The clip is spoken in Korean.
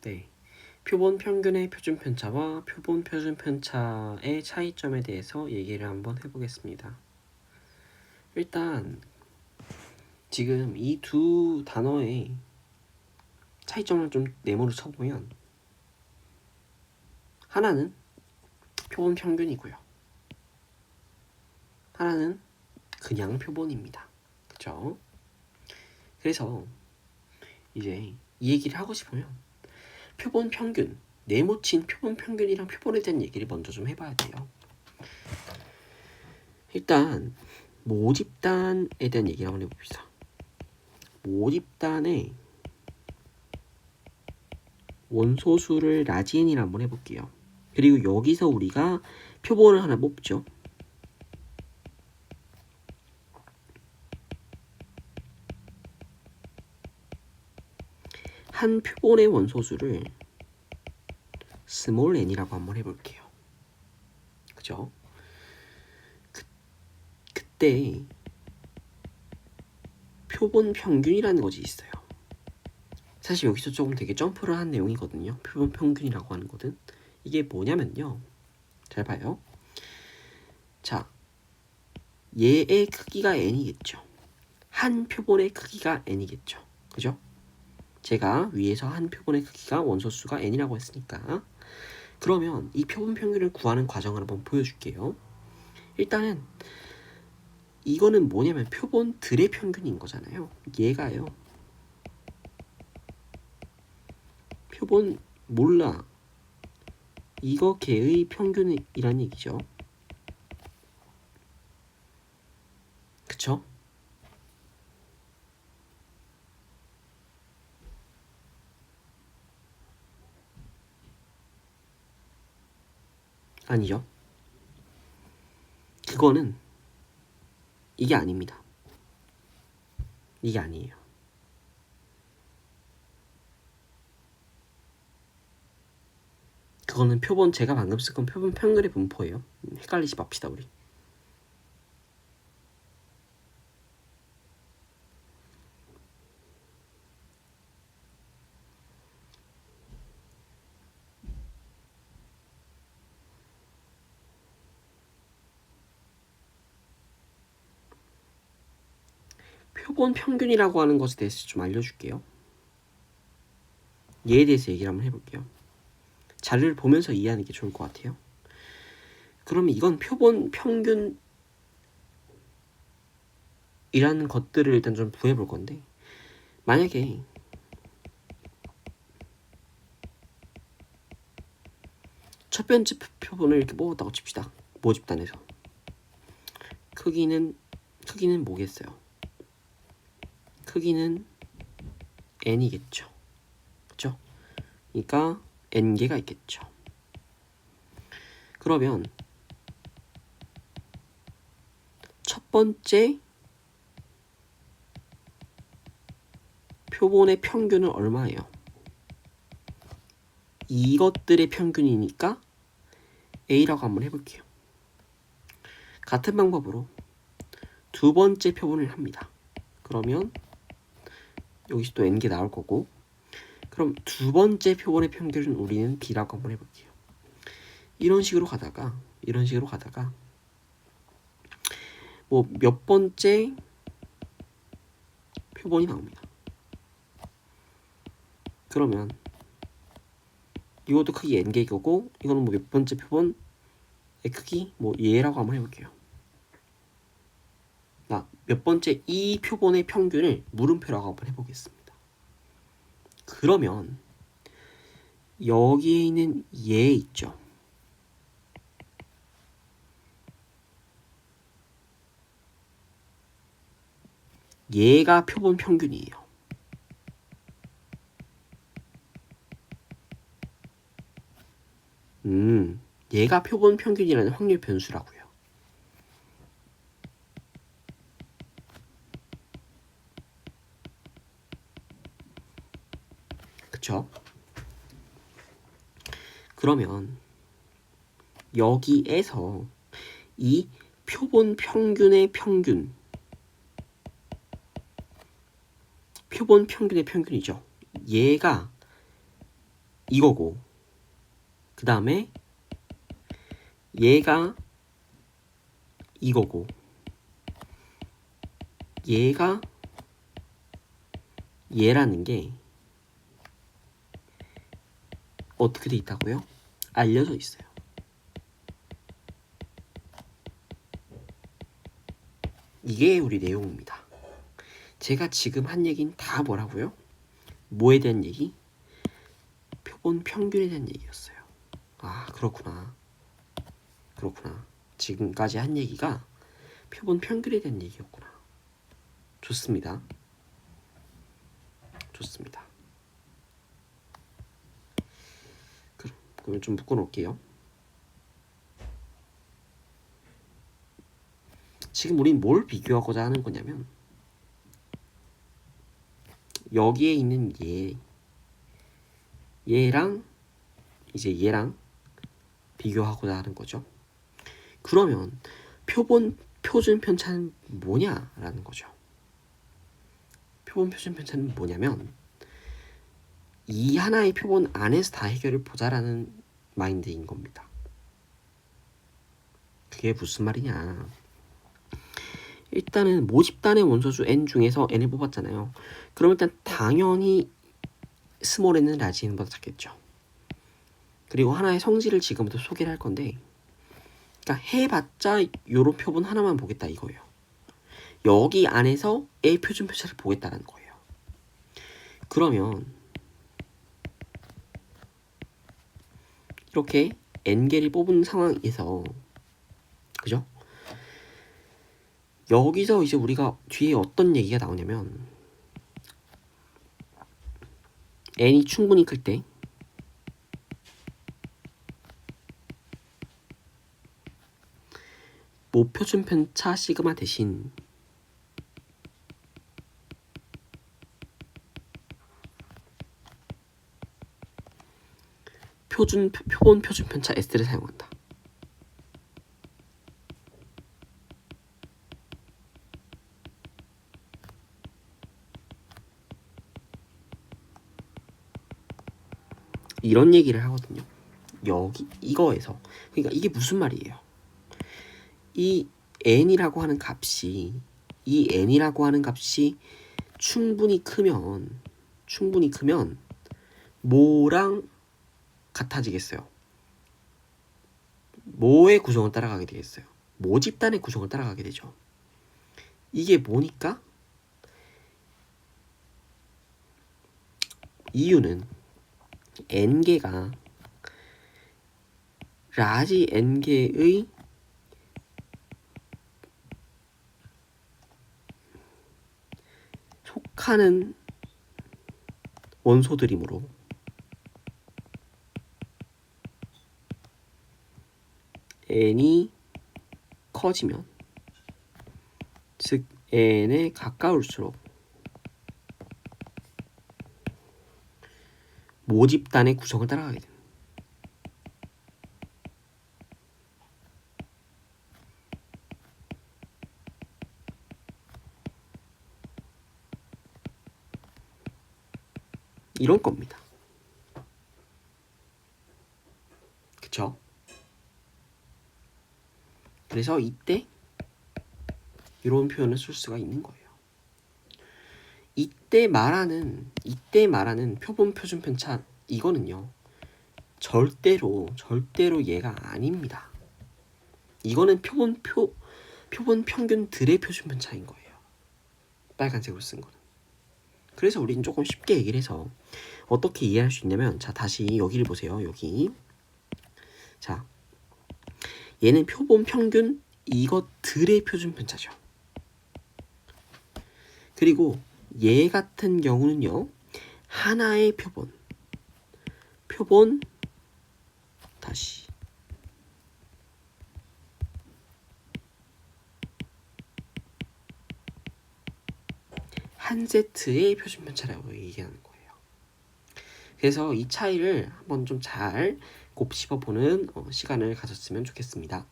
네, 표본 평균의 표준 편차와 표본 표준 편차의 차이점에 대해서 얘기를 한번 해보겠습니다. 일단 지금 이 두 단어의 차이점을 좀 네모로 쳐보면 하나는 표본 평균이고요. 하나는 그냥 표본입니다. 그쵸? 그래서 이제 이 얘기를 하고 싶으면 표본 평균, 네모친 표본 평균이랑 표본에 대한 얘기를 먼저 좀 해봐야 돼요. 일단 모집단에 대한 얘기를 한번 해봅시다. 모집단의 원소수를 라지엔이라 한번 해볼게요. 그리고 여기서 우리가 표본을 하나 뽑죠. 한 표본의 원소수를 스몰 n이라고 한번 해볼게요. 그죠? 그때 표본 평균이라는 것이 있어요. 사실 여기서 조금 되게 점프를 한 내용이거든요. 표본 평균이라고 하는 것은 이게 뭐냐면요. 잘 봐요. 자, 얘의 크기가 n이겠죠. 한 표본의 크기가 n이겠죠. 그죠? 제가 위에서 한 표본의 크기가 원소수가 n이라고 했으니까 그러면 이 표본 평균을 구하는 과정을 한번 보여줄게요. 일단은 이거는 뭐냐면 표본들의 평균인 거잖아요. 얘가요. 표본 몰라. 이거 걔의 평균이란 얘기죠. 그쵸? 아니죠. 그거는 이게 아닙니다. 이게 아니에요. 그거는 표본 제가 방금 쓴 건 표본 평균의 분포예요. 헷갈리지 맙시다 우리. 표본 평균이라고 하는 것에 대해서 좀 알려줄게요. 얘에 대해서 얘기를 한번 해볼게요. 자료를 보면서 이해하는 게 좋을 것 같아요. 그러면 이건 표본 평균이라는 것들을 일단 좀 구해볼 건데 만약에 첫 번째 표본을 이렇게 뽑았다고 칩시다. 모집단에서 크기는 뭐겠어요? 크기는 n이겠죠. 그쵸? 그러니까 n개가 있겠죠. 그러면 첫 번째 표본의 평균은 얼마예요? 이것들의 평균이니까 A라고 한번 해볼게요. 같은 방법으로 두 번째 표본을 합니다. 그러면 여기서 또 n개 나올 거고 그럼 두 번째 표본의 평균은 우리는 B라고 한번 해볼게요. 이런 식으로 가다가 뭐 몇 번째 표본이 나옵니다. 그러면 이것도 크기 n개일 거고 이거는 뭐 몇 번째 표본의 크기 뭐 얘라고 한번 해볼게요. 몇 번째 이 표본의 평균을 물음표라고 한번 해보겠습니다. 그러면 여기에 있는 얘 있죠. 얘가 표본 평균이에요. 얘가 표본 평균이라는 확률 변수라고요. 그쵸? 그러면 여기에서 이 표본 평균의 평균 표본 평균의 평균이죠. 얘가 이거고, 그 다음에 얘가 이거고, 얘가 얘라는 게 어떻게 돼 있다고요? 알려져 있어요. 이게 우리 내용입니다. 제가 지금 한 얘기는 다 뭐라고요? 뭐에 대한 얘기? 표본 평균에 대한 얘기였어요. 아, 그렇구나. 지금까지 한 얘기가 표본 평균에 대한 얘기였구나. 좋습니다. 그럼 좀 묶어놓을게요. 지금 우린 뭘 비교하고자 하는 거냐면 여기에 있는 얘랑 이제 얘랑 비교하고자 하는 거죠. 그러면 표준 편차는 뭐냐라는 거죠. 표본 표준 편차는 뭐냐면 이 하나의 표본 안에서 다 해결을 보자라는 마인드인 겁니다. 그게 무슨 말이냐? 일단은 모집단의 원소수 n 중에서 n을 뽑았잖아요. 그럼 일단 당연히 스몰 n은 라지 n보다 작겠죠. 그리고 하나의 성질을 지금부터 소개를 할 건데, 그러니까 해봤자 요런 표본 하나만 보겠다 이거예요. 여기 안에서 A 표준 표차를 보겠다는 거예요. 그러면 이렇게 n개를 뽑은 상황에서, 그죠? 여기서 이제 우리가 뒤에 어떤 얘기가 나오냐면 n이 충분히 클 때 모표준 편차 시그마 대신 표본 표준 편차 S를 사용한다. 이런 얘기를 하거든요. 여기 이거에서, 그러니까 이게 무슨 말이에요? 이 n이라고 하는 값이 충분히 크면 뭐랑 같아지겠어요? 뭐의 구성을 따라가게 되겠어요? 모집단의 구성을 따라가게 되죠. 이게 뭐니까? 이유는 n개가 라지 n개의 속하는 원소들이므로 n이 커지면, 즉 n에 가까울수록 모집단의 구성을 따라가게 됩니다. 이런 겁니다. 그쵸? 그래서 이때 이런 표현을 쓸 수가 있는 거예요. 이때 말하는 표본 표준 편차, 이거는요 절대로 얘가 아닙니다. 이거는 표본 평균들의 표준 편차인 거예요. 빨간색으로 쓴 거는. 그래서 우리는 조금 쉽게 얘기를 해서 어떻게 이해할 수 있냐면, 자, 다시 여기를 보세요. 여기. 자, 얘는 표본 평균 이것들의 표준 편차죠. 그리고 얘 같은 경우는요, 하나의 표본 다시 한 세트의 표준 편차라고 얘기하는 거예요. 그래서 이 차이를 한번 좀 잘 곱씹어 보는 시간을 가졌으면 좋겠습니다.